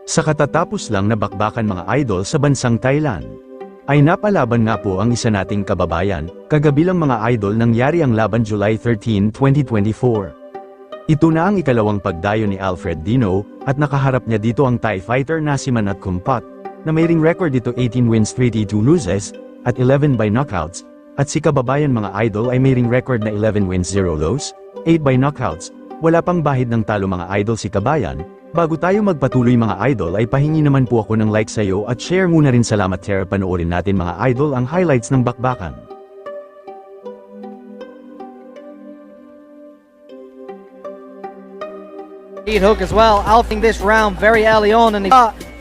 Sa katatapos lang na bakbakan mga idol sa bansang Thailand, ay napalaban nga po ang isa nating kababayan, kagabi lang mga idol nangyari ang laban July 13, 2024. Ito na ang ikalawang pagdayo ni Alfred Dino, at nakaharap niya dito ang Thai fighter na si Manat Kumpat, na may ring record dito 18 wins 32 loses, at 11 by knockouts, at si kababayan mga idol ay may ring record na 11 wins 0 losses, 8 by knockouts. Wala pang bahid ng talo mga idol si kabayan. Bago tayo magpatuloy mga idol ay pahingi naman po ako ng like sa'yo at share muna rin. Salamat Tara, panoorin natin mga idol ang highlights ng bakbakan. Lead hook as well, alphing this round very early on, and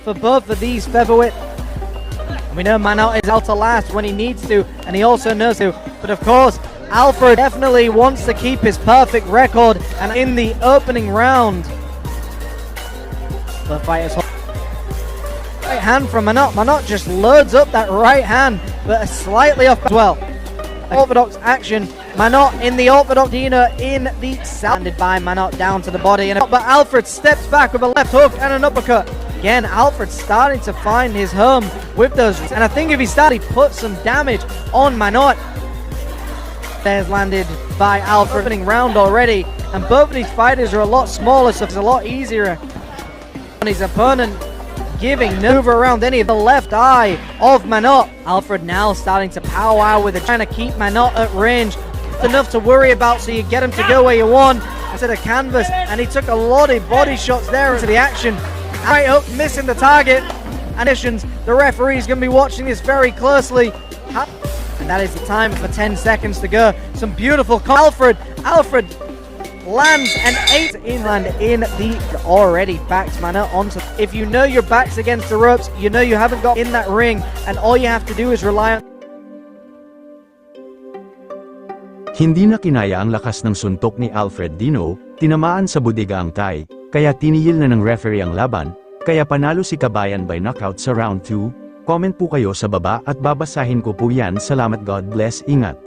for both of these featherweight. We know Manat is out to last when he needs to, and he also knows to, but of course Alfred definitely wants to keep his perfect record, and in the opening round the fight is right hand from Manat. Manat just loads up that right hand, but slightly off as well. Orthodox action. Manat in the orthodox, Dino in the sounded by Manat down to the body, but Alfred steps back with a left hook and an uppercut. Again, Alfred starting to find his home with those, and I think if he started, he put some damage on Manat. There's landed by Alfred. Opening round already, and both of these fighters are a lot smaller, so it's a lot easier on his opponent, giving no move around any of the left eye of Manat. Alfred now starting to powwow with it, trying to keep Manat at range. It's enough to worry about, so you get him to go where you want instead of canvas, and he took a lot of body shots there into the action. Right hook missing the target, and the referee's going to be watching this very closely. And that is the time for 10 seconds to go. Some beautiful Alfred lands an 8 inland in the already backed Manat onto. If you know your back's against the ropes, you know you haven't got in that ring, and all you have to do is rely on. Hindi na kinaya ang lakas ng suntok ni Alfred Dino, tinamaan sa bodega ang Thai, kaya tinihil na ng referee ang laban, kaya panalo si kabayan by knockout sa round 2. Comment po kayo sa baba at babasahin ko po yan. Salamat, God bless, ingat.